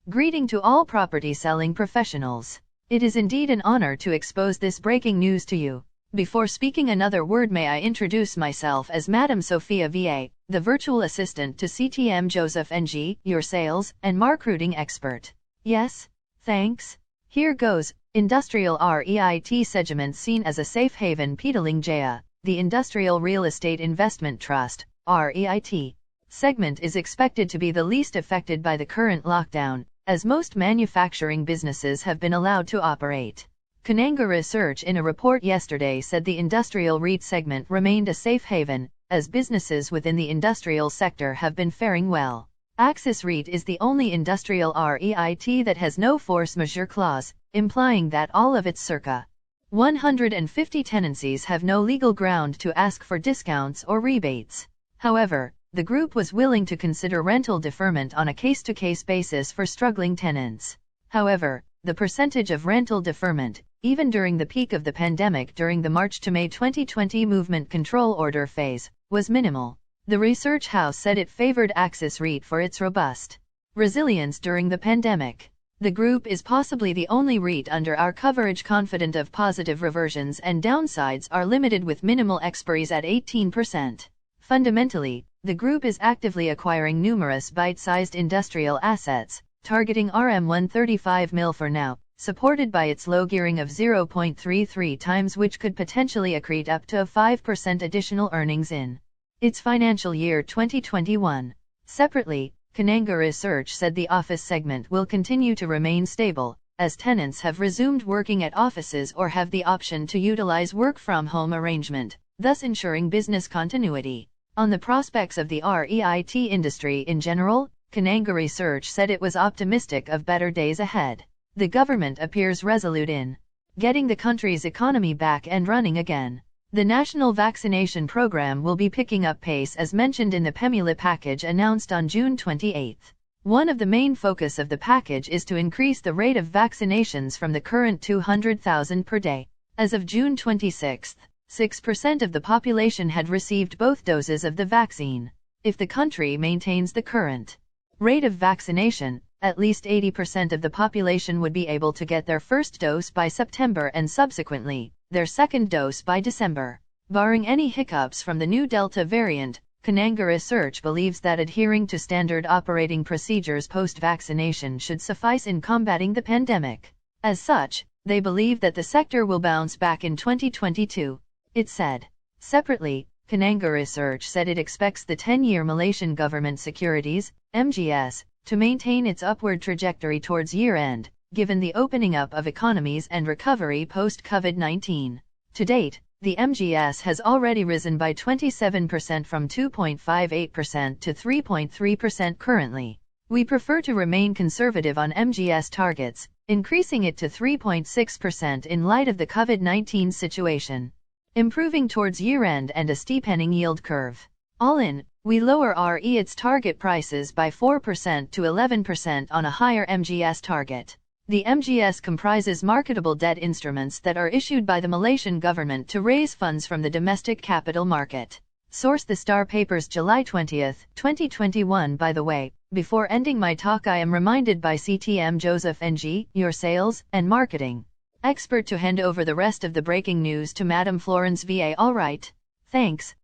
Greeting to all property selling professionals. It is indeed an honor to expose this breaking news to you. Before speaking another word, may I introduce myself as Madam Sophia VA, the virtual assistant to CTM Joseph NG, your sales and marketing expert. Yes? Thanks. Here goes. Industrial REIT segment seen as a safe haven. Petaling Jaya, the Industrial Real Estate Investment Trust, REIT segment is expected to be the least affected by the current lockdown, as most manufacturing businesses have been allowed to operate. Kananga Research in a report yesterday said the industrial REIT segment remained a safe haven, as businesses within the industrial sector have been faring well. Axis REIT is the only industrial REIT that has no force majeure clause, implying that all of its circa 150 tenancies have no legal ground to ask for discounts or rebates. However, the group was willing to consider rental deferment on a case-to-case basis for struggling tenants. However, the percentage of rental deferment, even during the peak of the pandemic during the March to May 2020 movement control order phase, was minimal. The research house said it favored Axis REIT for its robust resilience during the pandemic. The group is possibly the only REIT under our coverage confident of positive reversions and downsides are limited with minimal expiries at 18%. Fundamentally, the group is actively acquiring numerous bite-sized industrial assets, targeting RM 135 mil for now, supported by its low gearing of 0.33 times, which could potentially accrete up to 5% additional earnings in its financial year 2021. Separately, Kananga Research said the office segment will continue to remain stable, as tenants have resumed working at offices or have the option to utilize work-from-home arrangement, thus ensuring business continuity. On the prospects of the REIT industry in general, Kananga Research said it was optimistic of better days ahead. The government appears resolute in getting the country's economy back and running again. The national vaccination program will be picking up pace as mentioned in the PEMULA package announced on June 28. One of the main focus of the package is to increase the rate of vaccinations from the current 200,000 per day. As of June 26, 6% of the population had received both doses of the vaccine. If the country maintains the current rate of vaccination, at least 80% of the population would be able to get their first dose by September and subsequently, their second dose by December. Barring any hiccups from the new Delta variant, Kananga Research believes that adhering to standard operating procedures post-vaccination should suffice in combating the pandemic. As such, they believe that the sector will bounce back in 2022. It said. Separately, Kananga Research said it expects the 10-year Malaysian Government Securities, MGS, to maintain its upward trajectory towards year-end, given the opening up of economies and recovery post-COVID-19. To date, the MGS has already risen by 27% from 2.58% to 3.3% currently. We prefer to remain conservative on MGS targets, increasing it to 3.6% in light of the COVID-19 situation. Improving towards year-end and a steepening yield curve. All in, we lower its target prices by 4% to 11% on a higher MGS target. The MGS comprises marketable debt instruments that are issued by the Malaysian government to raise funds from the domestic capital market. Source: The Star Papers, July 20, 2021. By the way, before ending my talk, I am reminded by CTM Joseph NG, your sales and marketing expert, to hand over the rest of the breaking news to Madam Florence VA. All right. Thanks.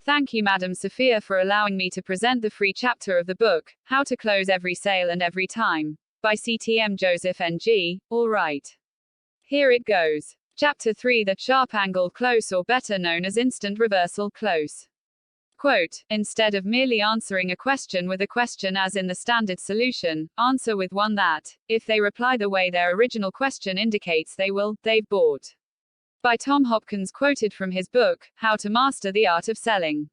Thank you, Madam Sophia, for allowing me to present the free chapter of the book, How to Close Every Sale and Every Time, by CTM Joseph NG. All right. Here it goes. Chapter 3: The Sharp Angle Close, or better known as Instant Reversal Close. Quote, instead of merely answering a question with a question as in the standard solution, answer with one that, if they reply the way their original question indicates they will, they've bought. By Tom Hopkins, quoted from his book, How to Master the Art of Selling.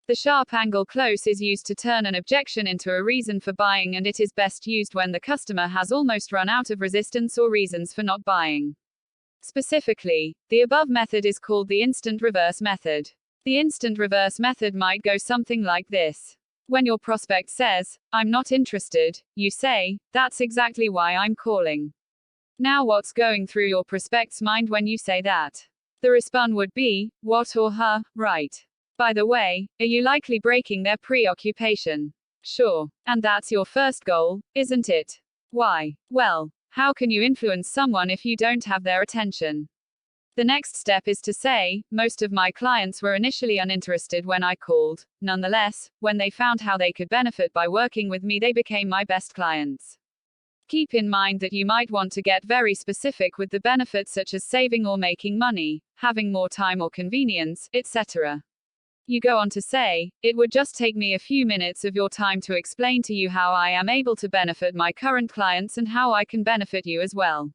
The sharp angle close is used to turn an objection into a reason for buying, and it is best used when the customer has almost run out of resistance or reasons for not buying. Specifically, the above method is called the instant reverse method. The instant reverse method might go something like this. When your prospect says, I'm not interested, you say, that's exactly why I'm calling. Now what's going through your prospect's mind when you say that? The response would be, what or huh, right. By the way, are you likely breaking their preoccupation? Sure. And that's your first goal, isn't it? Why? Well, how can you influence someone if you don't have their attention? The next step is to say, most of my clients were initially uninterested when I called. Nonetheless, when they found how they could benefit by working with me, they became my best clients. Keep in mind that you might want to get very specific with the benefits such as saving or making money, having more time or convenience, etc. You go on to say, it would just take me a few minutes of your time to explain to you how I am able to benefit my current clients and how I can benefit you as well.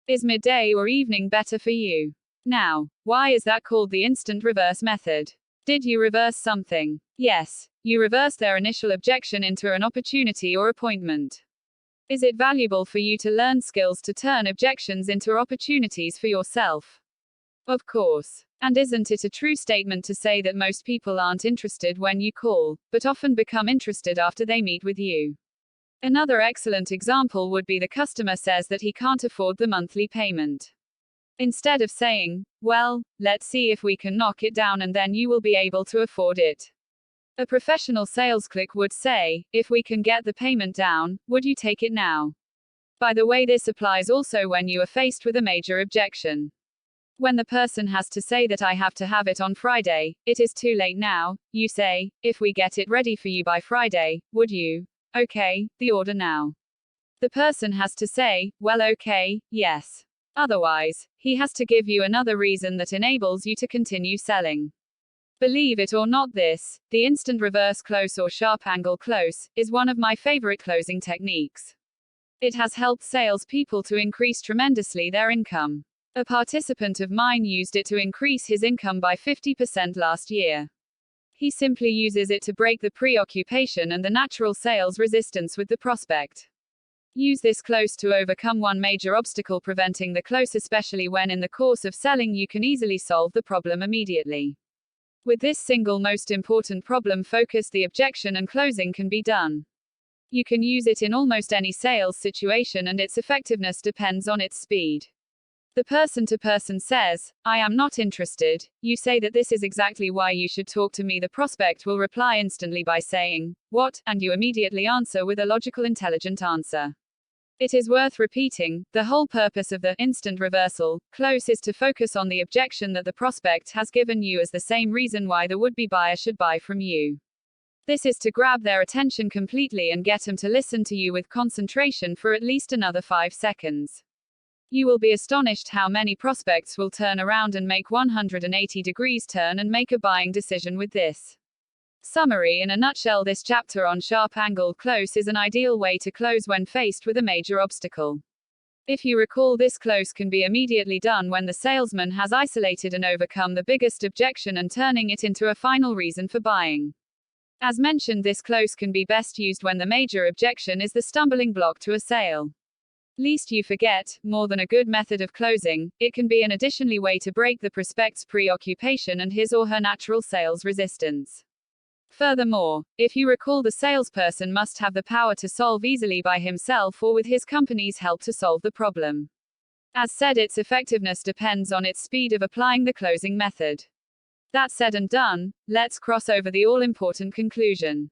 Is midday or evening better for you? Now, why is that called the instant reverse method? Did you reverse something? Yes, you reversed their initial objection into an opportunity or appointment. Is it valuable for you to learn skills to turn objections into opportunities for yourself? Of course. And isn't it a true statement to say that most people aren't interested when you call, but often become interested after they meet with you? Another excellent example would be the customer says that he can't afford the monthly payment. Instead of saying, well, let's see if we can knock it down and then you will be able to afford it. A professional sales clerk would say, if we can get the payment down, would you take it now? By the way, this applies also when you are faced with a major objection. When the person has to say that I have to have it on Friday, it is too late now, you say, if we get it ready for you by Friday, would you? Okay, the order now. The person has to say, well, okay, yes. Otherwise, he has to give you another reason that enables you to continue selling. Believe it or not, this, the instant reverse close or sharp angle close, is one of my favorite closing techniques. It has helped salespeople to increase tremendously their income. A participant of mine used it to increase his income by 50% last year. He simply uses it to break the preoccupation and the natural sales resistance with the prospect. Use this close to overcome one major obstacle preventing the close, especially when in the course of selling you can easily solve the problem immediately. With this single most important problem focus, the objection and closing can be done. You can use it in almost any sales situation and its effectiveness depends on its speed. The person-to-person says, I am not interested. You say that this is exactly why you should talk to me. The prospect will reply instantly by saying, what? And you immediately answer with a logical, intelligent answer. It is worth repeating, the whole purpose of the instant reversal close is to focus on the objection that the prospect has given you as the same reason why the would-be buyer should buy from you. This is to grab their attention completely and get them to listen to you with concentration for at least another 5 seconds. You will be astonished how many prospects will turn around and make 180 degrees turn and make a buying decision with this. Summary: in a nutshell, this chapter on sharp-angled close is an ideal way to close when faced with a major obstacle. If you recall, this close can be immediately done when the salesman has isolated and overcome the biggest objection and turning it into a final reason for buying. As mentioned, this close can be best used when the major objection is the stumbling block to a sale. Lest you forget, more than a good method of closing, it can be an additional way to break the prospect's preoccupation and his or her natural sales resistance. Furthermore, if you recall, the salesperson must have the power to solve easily by himself or with his company's help to solve the problem. As said, its effectiveness depends on its speed of applying the closing method. That said and done, let's cross over the all-important conclusion.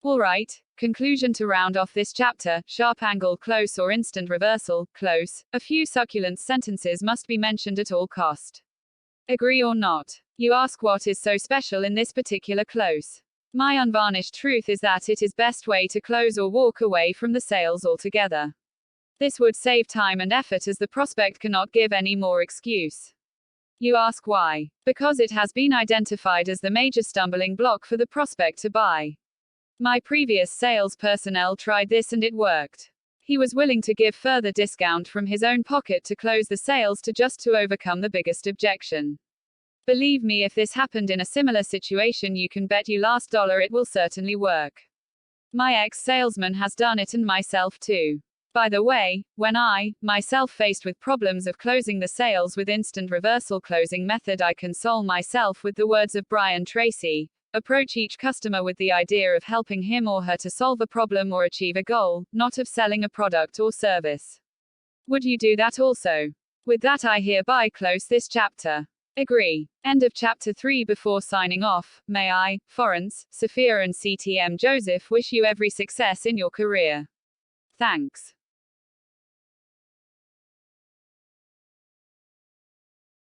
Alright, conclusion to round off this chapter, sharp-angled close or instant reversal, close, a few succulent sentences must be mentioned at all cost. Agree or not? You ask, what is so special in this particular close? My unvarnished truth is that it is best way to close or walk away from the sales altogether. This would save time and effort as the prospect cannot give any more excuse. You ask why? Because it has been identified as the major stumbling block for the prospect to buy. My previous sales personnel tried this and it worked. He was willing to give further discount from his own pocket to close the sales to overcome the biggest objection. Believe me, if this happened in a similar situation, you can bet you last dollar it will certainly work. My ex-salesman has done it and myself too. By the way, when I, myself faced with problems of closing the sales with instant reversal closing method, I console myself with the words of Brian Tracy. Approach each customer with the idea of helping him or her to solve a problem or achieve a goal, not of selling a product or service. Would you do that also? With that, I hereby close this chapter. Agree. End of chapter 3. Before signing off, may I, Florence, Sophia and CTM Joseph wish you every success in your career. Thanks.